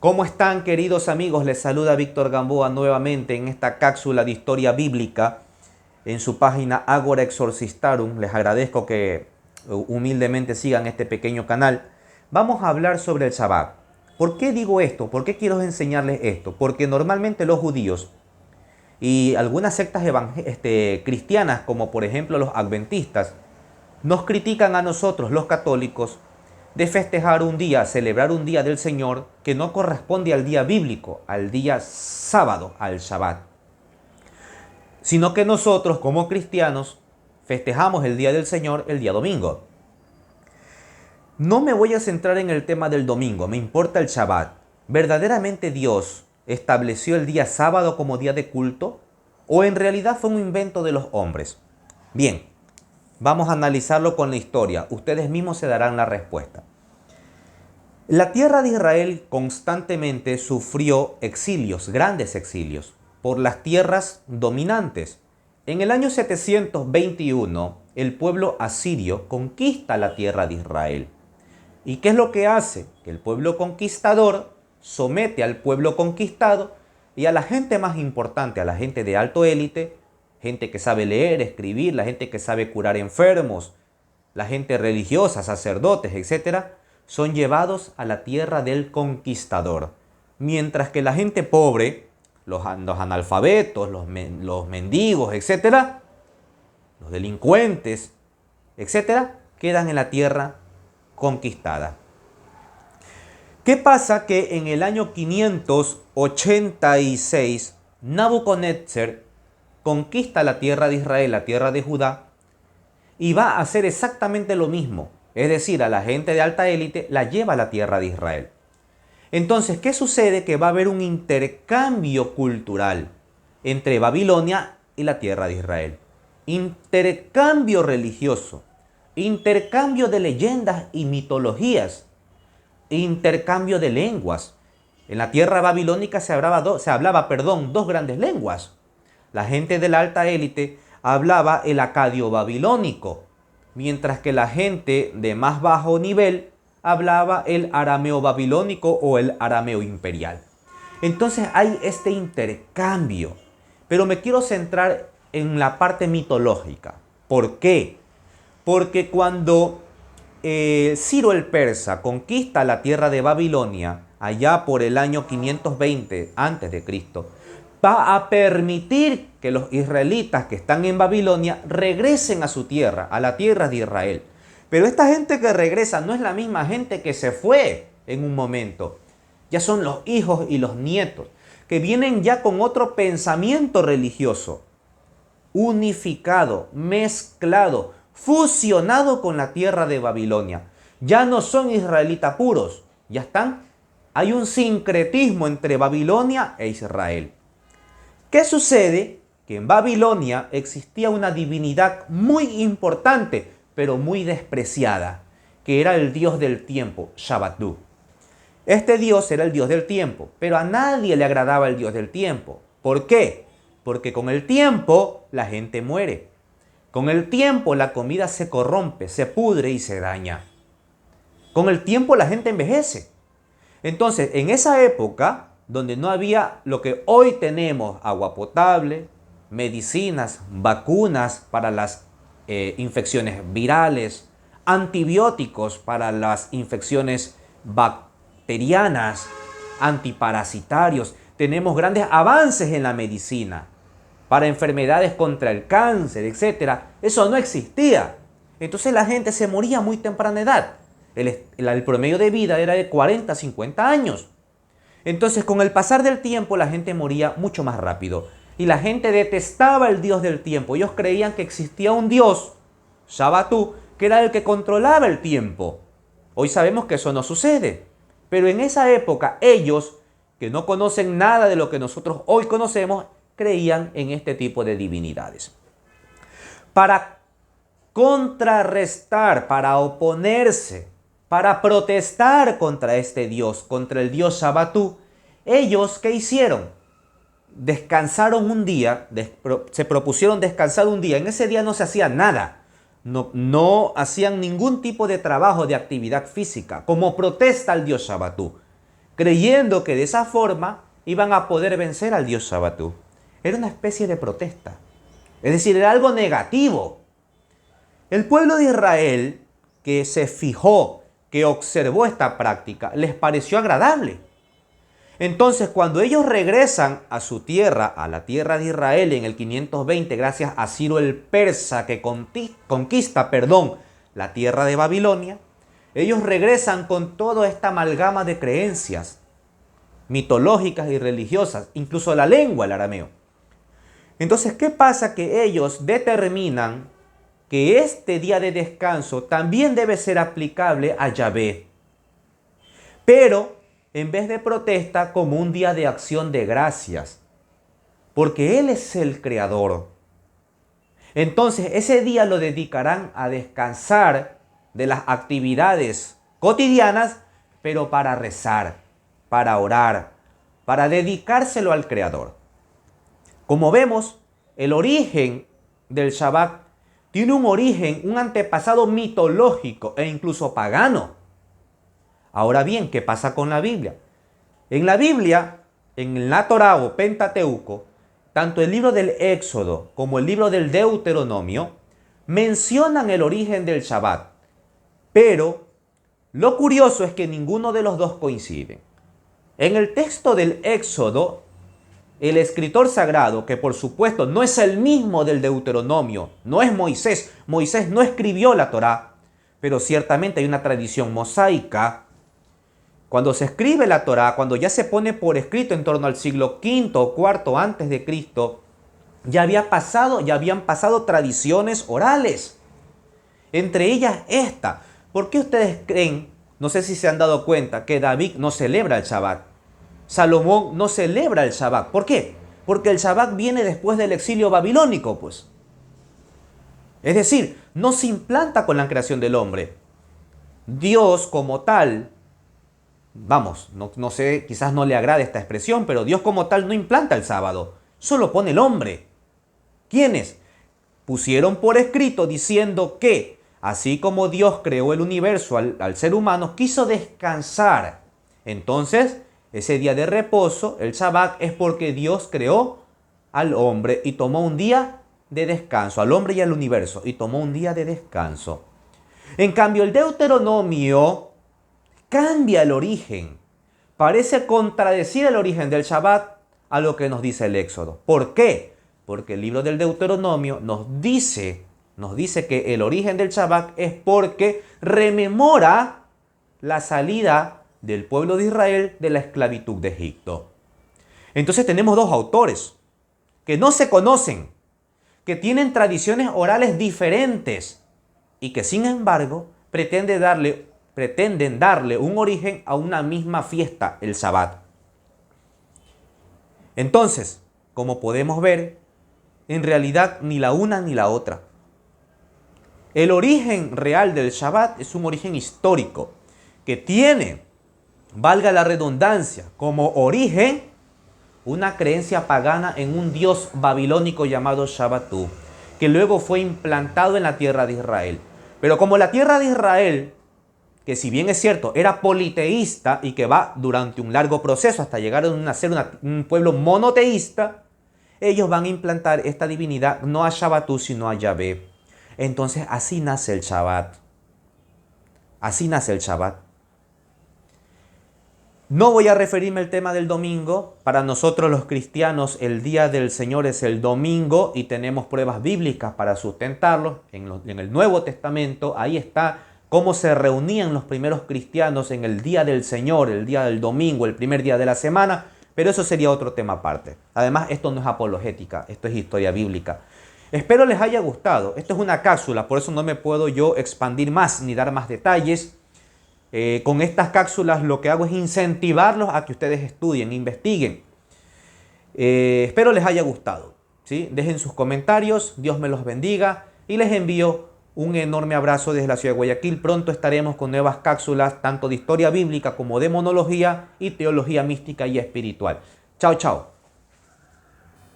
¿Cómo están, queridos amigos? Les saluda Víctor Gamboa nuevamente en esta cápsula de historia bíblica en su página Agora Exorcistarum. Les agradezco que humildemente sigan este pequeño canal. Vamos a hablar sobre el Shabbat. ¿Por qué digo esto? ¿Por qué quiero enseñarles esto? Porque normalmente los judíos y algunas sectas cristianas, como por ejemplo los adventistas, nos critican a nosotros, los católicos, de festejar un día, celebrar un día del Señor que no corresponde al día bíblico, al día sábado, al Shabbat. Sino que nosotros, como cristianos, festejamos el día del Señor el día domingo. No me voy a centrar en el tema del domingo, me importa el Shabbat. ¿Verdaderamente Dios estableció el día sábado como día de culto? ¿O en realidad fue un invento de los hombres? Bien. Vamos a analizarlo con la historia. Ustedes mismos se darán la respuesta. La tierra de Israel constantemente sufrió exilios, grandes exilios, por las tierras dominantes. En el año 721, el pueblo asirio conquista la tierra de Israel. ¿Y qué es lo que hace? Que el pueblo conquistador somete al pueblo conquistado y a la gente más importante, a la gente de alto élite, gente que sabe leer, escribir, la gente que sabe curar enfermos, la gente religiosa, sacerdotes, etc., son llevados a la tierra del conquistador. Mientras que la gente pobre, los analfabetos, los mendigos, etc., los delincuentes, etc., quedan en la tierra conquistada. ¿Qué pasa? Que en el año 586, Nabucodonosor conquista la tierra de Israel, la tierra de Judá, y va a hacer exactamente lo mismo. Es decir, a la gente de alta élite la lleva a la tierra de Israel. Entonces, ¿qué sucede? Que va a haber un intercambio cultural entre Babilonia y la tierra de Israel. Intercambio religioso, intercambio de leyendas y mitologías, intercambio de lenguas. En la tierra babilónica se hablaba dos grandes lenguas. La gente de la alta élite hablaba el acadio babilónico, mientras que la gente de más bajo nivel hablaba el arameo babilónico o el arameo imperial. Entonces hay este intercambio, pero me quiero centrar en la parte mitológica. ¿Por qué? Porque cuando Ciro el Persa conquista la tierra de Babilonia, allá por el año 520 a.C., va a permitir que los israelitas que están en Babilonia regresen a su tierra, a la tierra de Israel. Pero esta gente que regresa no es la misma gente que se fue en un momento. Ya son los hijos y los nietos, que vienen ya con otro pensamiento religioso, unificado, mezclado, fusionado con la tierra de Babilonia. Ya no son israelitas puros, ya están. Hay un sincretismo entre Babilonia e Israel. ¿Qué sucede? Que en Babilonia existía una divinidad muy importante, pero muy despreciada, que era el dios del tiempo, Shabbatú. Este dios era el dios del tiempo, pero a nadie le agradaba el dios del tiempo. ¿Por qué? Porque con el tiempo la gente muere. Con el tiempo la comida se corrompe, se pudre y se daña. Con el tiempo la gente envejece. Entonces, en esa época, donde no había lo que hoy tenemos, agua potable, medicinas, vacunas para las infecciones virales, antibióticos para las infecciones bacterianas, antiparasitarios. Tenemos grandes avances en la medicina para enfermedades contra el cáncer, etc. Eso no existía. Entonces la gente se moría a muy temprana edad. El promedio de vida era de 40 a 50 años. Entonces, con el pasar del tiempo, la gente moría mucho más rápido. Y la gente detestaba el dios del tiempo. Ellos creían que existía un dios, Shabbatú, que era el que controlaba el tiempo. Hoy sabemos que eso no sucede. Pero en esa época, ellos, que no conocen nada de lo que nosotros hoy conocemos, creían en este tipo de divinidades. Para contrarrestar, para oponerse, para protestar contra este dios, contra el dios Shabbatú, ellos, ¿qué hicieron? Descansaron un día, se propusieron descansar un día. En ese día no se hacía nada. No hacían ningún tipo de trabajo, de actividad física, como protesta al dios Shabbatú. creyendo que de esa forma iban a poder vencer al dios Sabatú. Era una especie de protesta. Es decir, era algo negativo. El pueblo de Israel, que se fijó, que observó esta práctica, les pareció agradable. Entonces, cuando ellos regresan a su tierra, a la tierra de Israel en el 520, gracias a Ciro el Persa que conquista la tierra de Babilonia, ellos regresan con toda esta amalgama de creencias mitológicas y religiosas, incluso la lengua, el arameo. Entonces, ¿qué pasa? Que ellos determinan que este día de descanso también debe ser aplicable a Yahvé, pero en vez de protesta, como un día de acción de gracias, porque Él es el creador. Entonces, ese día lo dedicarán a descansar de las actividades cotidianas, pero para rezar, para orar, para dedicárselo al creador. Como vemos, el origen del Shabbat tiene un origen, un antepasado mitológico e incluso pagano. Ahora bien, ¿qué pasa con la Biblia? En la Biblia, en la Torá o Pentateuco, tanto el libro del Éxodo como el libro del Deuteronomio mencionan el origen del Shabbat, pero lo curioso es que ninguno de los dos coincide. En el texto del Éxodo, el escritor sagrado, que por supuesto no es el mismo del Deuteronomio, no es Moisés. Moisés no escribió la Torá, pero ciertamente hay una tradición mosaica. Cuando se escribe la Torá, cuando ya se pone por escrito en torno al siglo V o IV antes de Cristo, ya habían pasado tradiciones orales. Entre ellas esta. ¿Por qué ustedes creen, no sé si se han dado cuenta, que David no celebra el Shabbat? Salomón no celebra el Shabbat. ¿Por qué? Porque el Shabbat viene después del exilio babilónico, pues. Es decir, no se implanta con la creación del hombre. Dios como tal, no sé, quizás no le agrade esta expresión, pero Dios como tal no implanta el sábado, solo pone el hombre. ¿Quiénes? Pusieron por escrito diciendo que, así como Dios creó el universo al ser humano, quiso descansar. Entonces, ese día de reposo, el Shabbat, es porque Dios creó al hombre y tomó un día de descanso, al hombre y al universo, y tomó un día de descanso. En cambio, el Deuteronomio cambia el origen. Parece contradecir el origen del Shabbat a lo que nos dice el Éxodo. ¿Por qué? Porque el libro del Deuteronomio nos dice que el origen del Shabbat es porque rememora la salida del pueblo de Israel de la esclavitud de Egipto. Entonces tenemos dos autores que no se conocen, que tienen tradiciones orales diferentes y que sin embargo pretenden darle un origen a una misma fiesta, el Shabbat. Entonces, como podemos ver, en realidad ni la una ni la otra. El origen real del Shabbat es un origen histórico que tiene, valga la redundancia, como origen una creencia pagana en un dios babilónico llamado Shabbatú, que luego fue implantado en la tierra de Israel. Pero como la tierra de Israel, que si bien es cierto, era politeísta y que va durante un largo proceso hasta llegar a ser un pueblo monoteísta, ellos van a implantar esta divinidad no a Shabbatú, sino a Yahvé. Entonces así nace el Shabbat. Así nace el Shabbat. No voy a referirme al tema del domingo. Para nosotros los cristianos el día del Señor es el domingo y tenemos pruebas bíblicas para sustentarlo. En el Nuevo Testamento ahí está cómo se reunían los primeros cristianos en el día del Señor, el día del domingo, el primer día de la semana. Pero eso sería otro tema aparte. Además, esto no es apologética, esto es historia bíblica. Espero les haya gustado. Esto es una cápsula, por eso no me puedo yo expandir más ni dar más detalles. Con estas cápsulas lo que hago es incentivarlos a que ustedes estudien, investiguen. Espero les haya gustado, ¿sí? Dejen sus comentarios, Dios me los bendiga y les envío un enorme abrazo desde la ciudad de Guayaquil. Pronto estaremos con nuevas cápsulas, tanto de historia bíblica como de monología y teología mística y espiritual. Chao, chao.